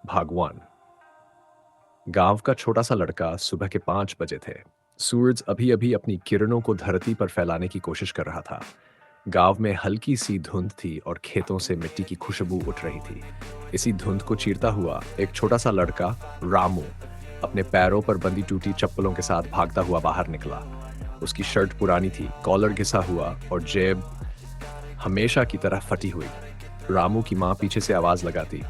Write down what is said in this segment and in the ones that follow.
भाग 1। गांव का छोटा सा लड़का सुबह के 5 बजे थे। सूरज अभी अभी अपनी किरणों को धरती पर फैलाने की कोशिश कर रहा था। गांव में हल्की सी धुंध थी और खेतों से मिट्टी की खुशबू उठ रही थी। इसी धुंध को चीरता हुआ एक छोटा सा लड़का, रामू, अपने पैरों पर बंधी टूटी चप्पलों के साथ भागता हुआ बाहर निकला। उसकी शर्ट पुरानी थी, कॉलर घिसा हुआ और जेब हमेशा की तरह फटी हुई। रामू की माँ पीछे से आवाज लगाती,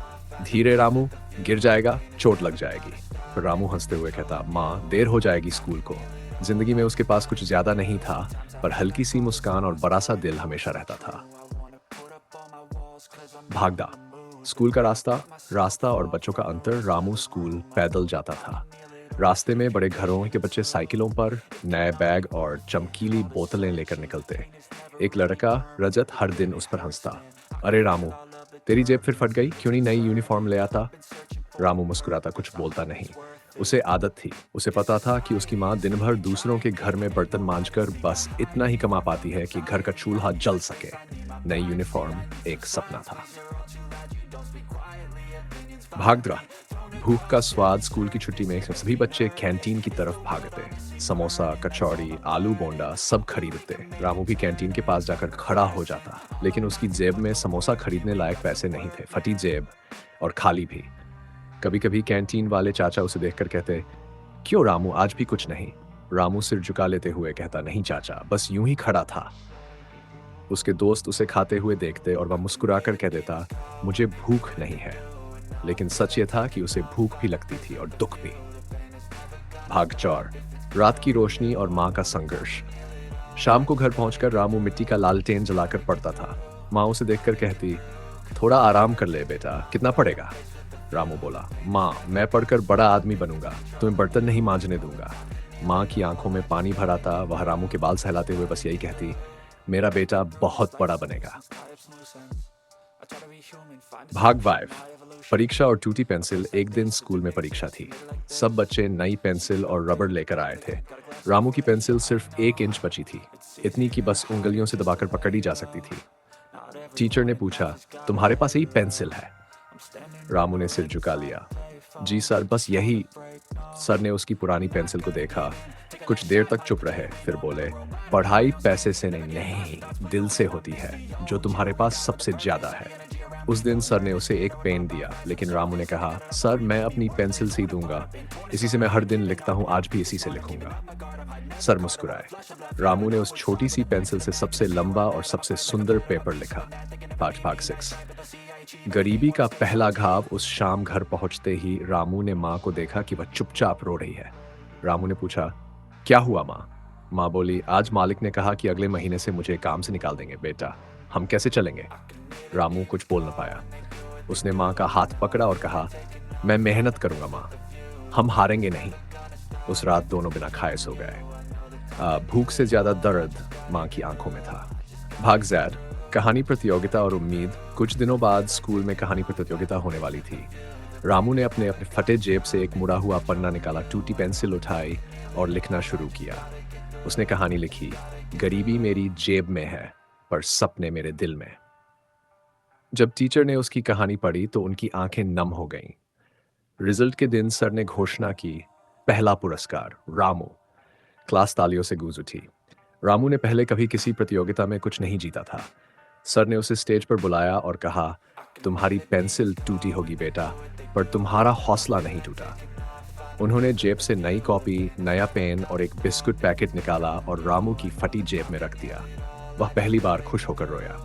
धीरे रामू, गिर जाएगा, चोट लग जाएगी। पर रामू हंसते हुए कहता, माँ, देर हो जाएगी स्कूल को। जिंदगी में उसके पास कुछ ज्यादा नहीं था, पर हल्की सी मुस्कान और बड़ा सा दिल हमेशा रहता था। भागदा स्कूल का रास्ता रास्ता और बच्चों का अंतर। रामू स्कूल पैदल जाता था। रास्ते में बड़े घरों के बच्चे साइकिलों पर नए बैग और चमकीली बोतलें लेकर निकलते। एक लड़का, रजत, हर दिन उस पर हंसता, अरे रामू, तेरी जेब फिर फट गई, क्यों नहीं नई यूनिफॉर्म ले आता। रामू मुस्कुराता, कुछ बोलता नहीं। उसे आदत थी, उसे पता था कि उसकी माँ दिन भर दूसरों के घर में बर्तन मांजकर बस इतना ही कमा पाती है कि घर का चूल्हा जल सके। नई यूनिफॉर्म एक सपना था। भागदड़ा भूख का स्वाद। स्कूल की छुट्टी में सभी बच्चे कैंटीन की तरफ भागते। समोसा, कचौड़ी, आलू बोंडा सब खरीदते। रामू भी कैंटीन के पास जाकर खड़ा हो जाता, लेकिन उसकी जेब में समोसा खरीदने लायक पैसे नहीं थे। फटी जेब और खाली भी। कभी कभी कैंटीन वाले चाचा उसे देखकर कहते, क्यों रामू, आज भी कुछ नहीं। रामू सिर झुका लेते हुए कहता, नहीं चाचा, बस यूं ही खड़ा था। उसके दोस्त उसे खाते हुए देखते और वह मुस्कुराकर कह देता, मुझे भूख नहीं है। लेकिन सच ये था कि उसे भूख भी लगती थी और दुख भी। भाग 4। रात की रोशनी और माँ का संघर्ष। शाम को घर पहुंचकर रामू मिट्टी का लालटेन जलाकर पड़ता था। माँ उसे देखकर कहती, थोड़ा आराम कर ले बेटा, कितना पड़ेगा। रामू बोला, माँ, मैं पढ़कर बड़ा आदमी बनूंगा, तुम्हें बर्तन नहीं मांजने दूंगा। माँ की आंखों में पानी भर आता। वह रामू के बाल सहलाते हुए बस यही कहती, मेरा बेटा बहुत बड़ा बनेगा। भाग 5। परीक्षा और टूटी पेंसिल। एक दिन स्कूल में परीक्षा थी। सब बच्चे नई पेंसिल और रबड़ लेकर आए थे। रामू की पेंसिल सिर्फ 1 इंच बची थी, इतनी कि बस उंगलियों से दबाकर पकड़ी जा सकती थी। टीचर ने पूछा, तुम्हारे पास यही पेंसिल है। रामू ने सिर झुका लिया, जी सर, बस यही। सर ने उसकी पुरानी पेंसिल को देखा, कुछ देर तक चुप रहे, फिर बोले, पढ़ाई पैसे से नहीं, दिल से होती है, जो तुम्हारे पास सबसे ज्यादा है। उस दिन सर ने उसे एक पेन दिया, लेकिन रामू ने कहा, सर, मैं अपनी पेंसिल से ही दूंगा, इसी से मैं हर दिन लिखता हूँ, आज भी इसी से लिखूंगा। सर मुस्कुराए। रामू ने उस छोटी सी पेंसिल से सबसे लंबा और सबसे सुंदर पेपर लिखा। भाग 6। गरीबी का पहला घाव। उस शाम घर पहुंचते ही रामू ने माँ को देखा कि वह चुपचाप रो रही है। रामू ने पूछा, क्या हुआ माँ। माँ बोली, आज मालिक ने कहा कि अगले महीने से मुझे काम से निकाल देंगे। बेटा, हम कैसे चलेंगे। रामू कुछ बोल न पाया। उसने माँ का हाथ पकड़ा और कहा, मैं मेहनत करूंगा माँ, हम हारेंगे नहीं। उस रात दोनों बिना खाए सो गए। भूख से ज्यादा दर्द माँ की आंखों में था। भाग 7। कहानी प्रतियोगिता और उम्मीद। कुछ दिनों बाद स्कूल में कहानी प्रतियोगिता होने वाली थी। रामू ने अपने अपने फटे जेब से एक मुड़ा हुआ पन्ना निकाला, टूटी पेंसिल उठाई और लिखना शुरू किया। उसने कहानी लिखी, गरीबी मेरी जेब में है, पर सपने मेरे दिल में। जब टीचर ने उसकी कहानी पढ़ी तो उनकी आंखें नम हो गईं। रिजल्ट के दिन सर ने घोषणा की, पहला पुरस्कार रामू। क्लास तालियों से गूंज उठी। रामू ने पहले कभी किसी प्रतियोगिता में कुछ नहीं जीता था। सर ने उसे स्टेज पर बुलाया और कहा, तुम्हारी पेंसिल टूटी होगी बेटा, पर तुम्हारा हौसला नहीं टूटा। उन्होंने जेब से नई कॉपी, नया पेन और एक बिस्कुट पैकेट निकाला और रामू की फटी जेब में रख दिया। वह पहली बार खुश होकर रोया।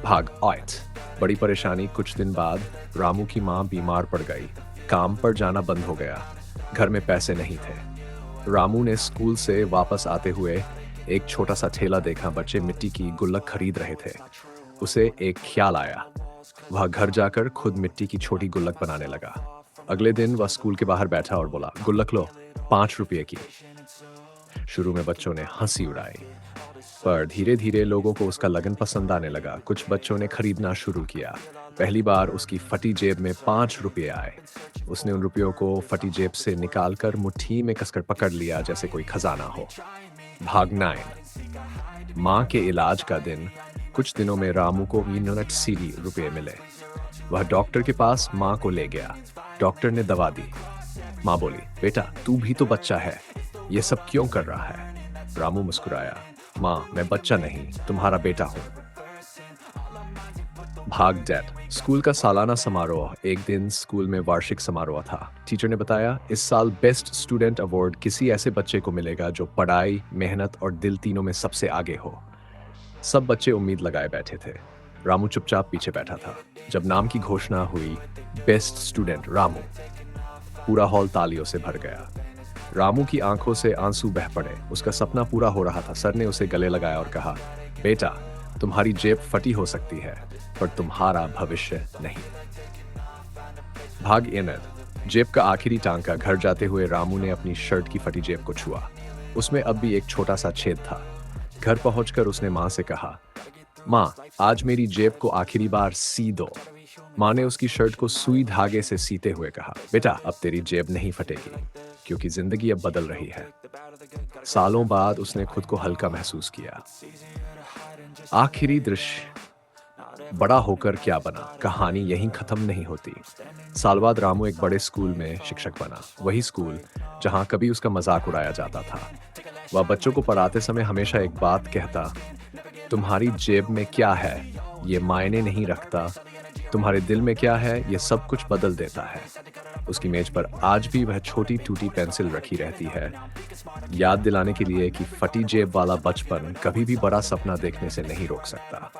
भाग 8। बड़ी परेशानी। कुछ दिन बाद रामू की माँ बीमार पड़ गई। काम पर जाना बंद हो गया। घर में पैसे नहीं थे। रामू ने स्कूल से वापस आते हुए एक छोटा सा ठेला देखा। बच्चे मिट्टी की गुल्लक खरीद रहे थे। उसे एक ख्याल आया। वह घर जाकर खुद मिट्टी की छोटी गुल्लक बनाने लगा। अगले दिन वह स्कूल के बाहर बैठा और बोला, गुल्लक लो, 5 रुपये की। शुरू में बच्चों ने हंसी उड़ाई, पर धीरे धीरे लोगों को उसका लगन पसंद आने लगा। कुछ बच्चों ने खरीदना शुरू किया। पहली बार उसकी फटी जेब में 5 रुपये आए। उसने उन रुपयों को फटी जेब से निकालकर मुट्ठी में कसकर पकड़ लिया, जैसे कोई खजाना हो। भाग 9। माँ के इलाज का दिन। कुछ दिनों में रामू को 3 रुपये मिले। वह डॉक्टर के पास माँ को ले गया। डॉक्टर ने दवा दी। माँ बोली, बेटा तू भी तो बच्चा है, ये सब क्यों कर रहा है? रामू मुस्कुराया, माँ मैं बच्चा नहीं, तुम्हारा बेटा हूँ। भाग डेट। स्कूल का सालाना समारोह। एक दिन स्कूल में वार्षिक समारोह था। टीचर ने बताया, इस साल बेस्ट स्टूडेंट अवार्ड किसी ऐसे बच्चे को मिलेगा जो पढ़ाई, मेहनत और दिल तीनों में सबसे आगे हो। सब बच्चे उम्मीद लगाए बैठे थे। रामू चुपचाप पीछे बैठा था। जब नाम की घोषणा हुई, बेस्ट स्टूडेंट रामू, पूरा हॉल तालियों से भर गया। रामू की आंखों से आंसू बह पड़े। उसका सपना पूरा हो रहा था। सर ने उसे गले लगाया और कहा, बेटा तुम्हारी जेब फटी हो सकती है, पर तुम्हारा भविष्य नहीं। भाग एनद। जेब का आखिरी टांका। घर जाते हुए रामू ने अपनी शर्ट की फटी जेब को छुआ। उसमें अब भी एक छोटा सा छेद था। घर पहुंचकर उसने माँ से कहा, माँ आज मेरी जेब को आखिरी बार सी दो। माँ ने उसकी शर्ट को सुई धागे से सीते हुए कहा, बेटा अब तेरी जेब नहीं फटेगी, क्योंकि जिंदगी अब बदल रही है। सालों बाद उसने खुद को हल्का महसूस किया। आखिरी दृश्य। बड़ा होकर क्या बना? कहानी यहीं खत्म नहीं होती। साल बाद रामू एक बड़े स्कूल में शिक्षक बना। वही स्कूल जहां कभी उसका मजाक उड़ाया जाता था। वह बच्चों को पढ़ाते समय हमेशा एक बात कहता, तुम्हारी जेब में क्या है ये मायने नहीं रखता, तुम्हारे दिल में क्या है ये सब कुछ बदल देता है। उसकी मेज पर आज भी वह छोटी टूटी पेंसिल रखी रहती है, याद दिलाने के लिए कि फटी जेब वाला बचपन कभी भी बड़ा सपना देखने से नहीं रोक सकता।